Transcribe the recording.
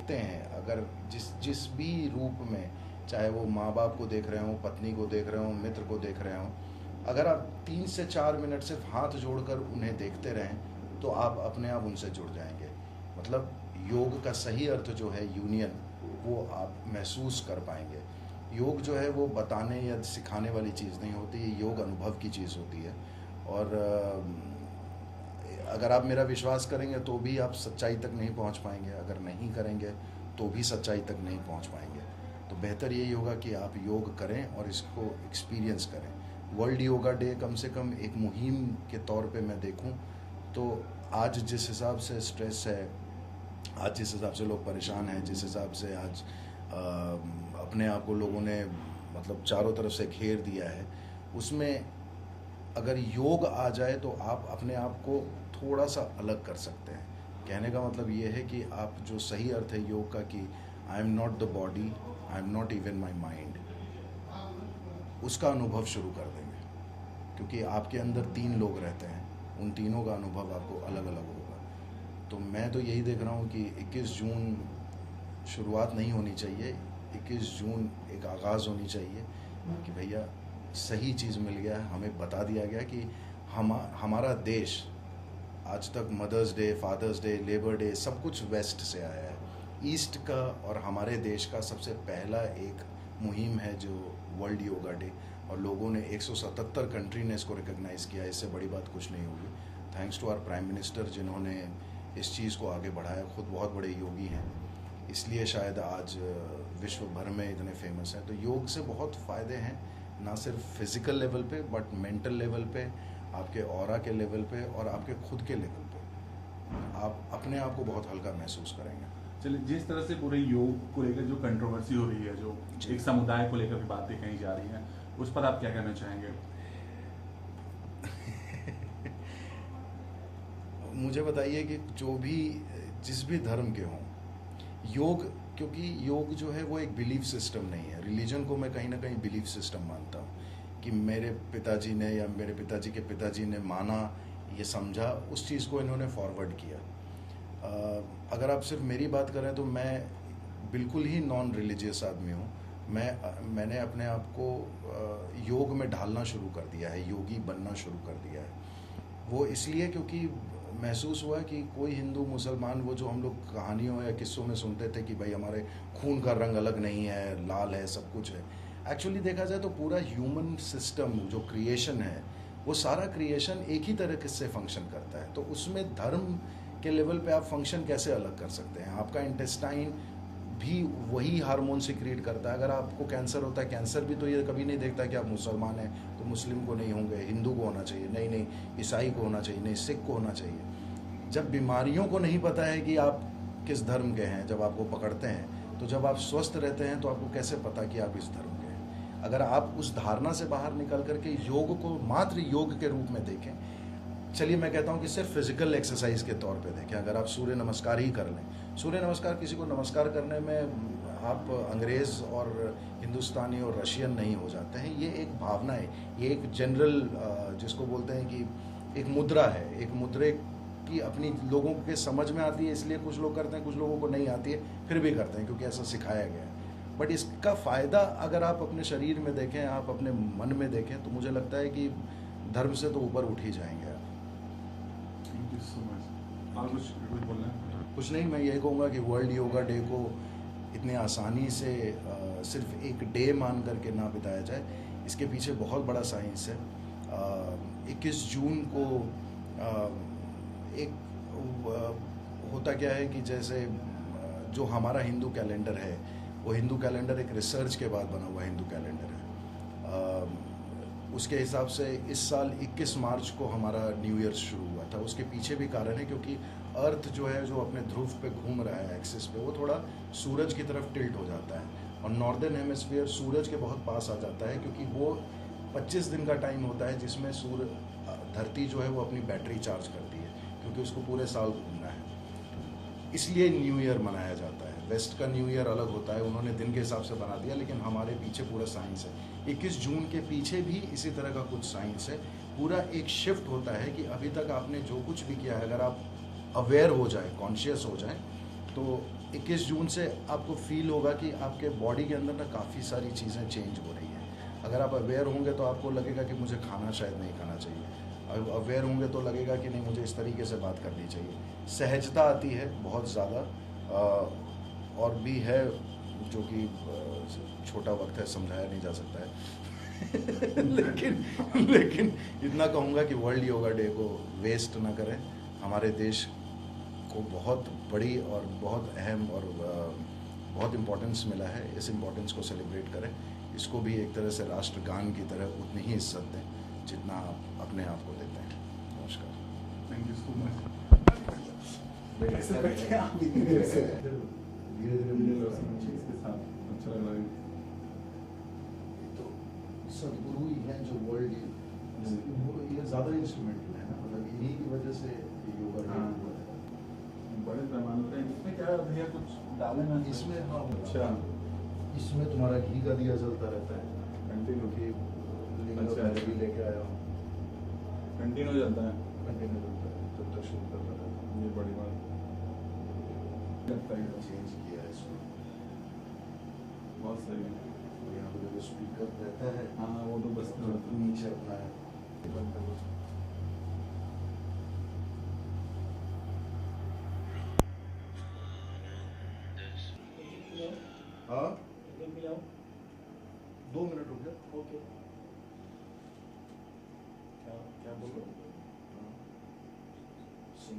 देखते हैं, अगर जिस जिस भी रूप में, चाहे वो माँ बाप को देख रहे हों, पत्नी को देख रहे हों, मित्र को देख रहे हों, अगर आप 3 से 4 मिनट सिर्फ हाथ जोड़कर उन्हें देखते रहें तो आप अपने आप उनसे जुड़ जाएंगे। मतलब योग का सही अर्थ जो है यूनियन, वो आप महसूस कर पाएंगे। योग जो है वो बताने या सिखाने वाली चीज़ नहीं होती, ये योग अनुभव की चीज़ होती है। और अगर आप मेरा विश्वास करेंगे तो भी आप सच्चाई तक नहीं पहुंच पाएंगे, अगर नहीं करेंगे तो भी सच्चाई तक नहीं पहुंच पाएंगे। तो बेहतर यही होगा कि आप योग करें और इसको एक्सपीरियंस करें। वर्ल्ड योगा डे कम से कम एक मुहिम के तौर पे मैं देखूं तो आज जिस हिसाब से स्ट्रेस है, आज जिस हिसाब से लोग परेशान हैं, जिस हिसाब से आज अपने आप को लोगों ने मतलब चारों तरफ से घेर दिया है, उसमें अगर योग आ जाए तो आप अपने आप को थोड़ा सा अलग कर सकते हैं। कहने का मतलब ये है कि आप जो सही अर्थ है योग का कि I am not the body, I am not even my mind, उसका अनुभव शुरू कर देंगे। क्योंकि आपके अंदर 3 लोग रहते हैं, उन तीनों का अनुभव आपको अलग अलग होगा। तो मैं तो यही देख रहा हूँ कि 21 जून शुरुआत नहीं होनी चाहिए, 21 जून एक आगाज़ होनी चाहिए कि भैया सही चीज़ मिल गया, हमें बता दिया गया कि हमारा देश आज तक mother's day, father's day, labour day सब कुछ वेस्ट से आया है। ईस्ट का और हमारे देश का सबसे पहला एक मुहिम है जो वर्ल्ड योगा डे, और लोगों ने 177 कंट्री ने इसको रिकॉग्नाइज़ किया। इससे बड़ी बात कुछ नहीं होगी। Thanks to our prime minister जिन्होंने इस चीज़ को आगे बढ़ाया। खुद बहुत बड़े योगी हैं, इसलिए शायद आज विश्व भर में इतने फेमस हैं। तो योग से बहुत फ़ायदे हैं, ना सिर्फ फिज़िकल लेवल पे बट मेंटल लेवल पे, आपके ऑरा के लेवल पे और आपके खुद के लेवल पे आप अपने आप को बहुत हल्का महसूस करेंगे। चलिए, जिस तरह से पूरे योग को लेकर जो कंट्रोवर्सी हो रही है, जो एक समुदाय को लेकर भी बातें कही जा रही हैं, उस पर आप क्या कहना चाहेंगे? मुझे बताइए कि जो भी जिस भी धर्म के हों, योग, क्योंकि योग जो है वो एक बिलीफ सिस्टम नहीं है। रिलीजन को मैं कहीं ना कहीं बिलीफ सिस्टम मानता हूँ कि मेरे पिताजी ने या मेरे पिताजी के पिताजी ने माना, ये समझा, उस चीज़ को इन्होंने फॉरवर्ड किया। अगर आप सिर्फ मेरी बात करें तो मैं बिल्कुल ही नॉन रिलीजियस आदमी हूँ। मैंने अपने आप को योग में ढालना शुरू कर दिया है, योगी बनना शुरू कर दिया है। वो इसलिए क्योंकि महसूस हुआ कि कोई हिंदू मुसलमान, वो जो हम लोग कहानियों या किस्सों में सुनते थे कि भाई हमारे खून का रंग अलग नहीं है, लाल है, सब कुछ है। एक्चुअली देखा जाए तो पूरा ह्यूमन सिस्टम जो क्रिएशन है, वो सारा क्रिएशन एक ही तरह से फंक्शन करता है। तो उसमें धर्म के लेवल पे आप फंक्शन कैसे अलग कर सकते हैं? आपका इंटेस्टाइन भी वही हार्मोन सिक्रीट करता है। अगर आपको कैंसर होता है, कैंसर भी तो ये कभी नहीं देखता कि आप मुसलमान हैं तो मुस्लिम को नहीं होंगे, हिंदू को होना चाहिए, नहीं, ईसाई को होना चाहिए, नहीं, सिख को होना चाहिए। जब बीमारियों को नहीं पता है कि आप किस धर्म के हैं, जब आपको पकड़ते हैं, तो जब आप स्वस्थ रहते हैं तो आपको कैसे पता कि आप इस धर्म के हैं? अगर आप उस धारणा से बाहर निकल करके योग को मात्र योग के रूप में देखें, चलिए मैं कहता हूँ कि सिर्फ फिजिकल एक्सरसाइज के तौर पे देखें। अगर आप सूर्य नमस्कार ही कर लें, सूर्य नमस्कार किसी को नमस्कार करने में आप अंग्रेज़ और हिंदुस्तानी और रशियन नहीं हो जाते हैं। ये एक भावना है, ये एक जनरल जिसको बोलते हैं कि एक मुद्रा है। एक मुद्रे की अपनी लोगों के समझ में आती है, इसलिए कुछ लोग करते हैं, कुछ लोगों को नहीं आती है, फिर भी करते हैं क्योंकि ऐसा सिखाया गया है। बट इसका फ़ायदा अगर आप अपने शरीर में देखें, आप अपने मन में देखें, तो मुझे लगता है कि धर्म से तो ऊपर उठ ही जाएंगे आप। कुछ बोलना है? कुछ नहीं, मैं यही कहूँगा कि वर्ल्ड योगा डे को इतनी आसानी से सिर्फ एक डे मान करके ना बिताया जाए। इसके पीछे बहुत बड़ा साइंस है। 21 जून को एक होता क्या है कि जैसे जो हमारा हिंदू कैलेंडर है, वो हिंदू कैलेंडर एक रिसर्च के बाद बना हुआ हिंदू कैलेंडर है। उसके हिसाब से इस साल 21 मार्च को हमारा न्यू ईयर शुरू हुआ था। उसके पीछे भी कारण है क्योंकि अर्थ जो है, जो अपने ध्रुव पे घूम रहा है एक्सिस पे, वो थोड़ा सूरज की तरफ टिल्ट हो जाता है और नॉर्दर्न हेमिस्फीयर सूरज के बहुत पास आ जाता है, क्योंकि वो 25 दिन का टाइम होता है जिसमें धरती जो है वो अपनी बैटरी चार्ज करती है, क्योंकि उसको पूरे साल घूमना है। इसलिए न्यू ईयर मनाया जाता है। वेस्ट का न्यू ईयर अलग होता है, उन्होंने दिन के हिसाब से बना दिया, लेकिन हमारे पीछे पूरा साइंस है। 21 जून के पीछे भी इसी तरह का कुछ साइंस है। पूरा एक शिफ्ट होता है कि अभी तक आपने जो कुछ भी किया है, अगर आप अवेयर हो जाए, कॉन्शियस हो जाए, तो 21 जून से आपको फील होगा कि आपके बॉडी के अंदर ना काफ़ी सारी चीज़ें चेंज हो रही हैं। अगर आप अवेयर होंगे तो आपको लगेगा कि मुझे खाना शायद नहीं खाना चाहिए। अवेयर होंगे तो लगेगा कि नहीं, मुझे इस तरीके से बात करनी चाहिए। सहजता आती है बहुत ज़्यादा। और भी है जो कि छोटा वक्त है, समझाया नहीं जा सकता है। लेकिन इतना कहूँगा कि वर्ल्ड योगा डे को वेस्ट ना करें। हमारे देश को बहुत बड़ी और बहुत अहम और बहुत इम्पोर्टेंस मिला है। इस इम्पोर्टेंस को सेलिब्रेट करें। इसको भी एक तरह से राष्ट्रगान की तरह उतनी ही इज्जत दें जितना आप अपने आप को देते हैं। नमस्कार। Thank you so much. धीरे धीरे इसके साथ अच्छा लग रहा है। तो सदगुरु ही हैं जो वर्ल्ड, ये ज़्यादा इंस्ट्रूमेंटल है ना, मतलब इन्हीं की वजह से योगा हाँ। हुआ है। बड़े पैमाने पे इसमें क्या भैया कुछ डाले ना इसमें हाँ, अच्छा इसमें तुम्हारा घी का दिया जलता रहता है कंटिन्यू क्योंकि लिंग अच्छा। पहले भी लेके आया हूँ। कंटिन्यू चलता है। कंटिन्यू जलता है जब तक शुरू करता रहता है। ये बड़ी बात लगता है। चेंज किया है इसको। बहुत सही है। और यहाँ पे जो स्पीकर रहता है, हाँ वो तो बस नीचे अपना है बंद कर दो। हाँ 2 मिनट रुक जा। ओके क्या बोल रहे हो? सुन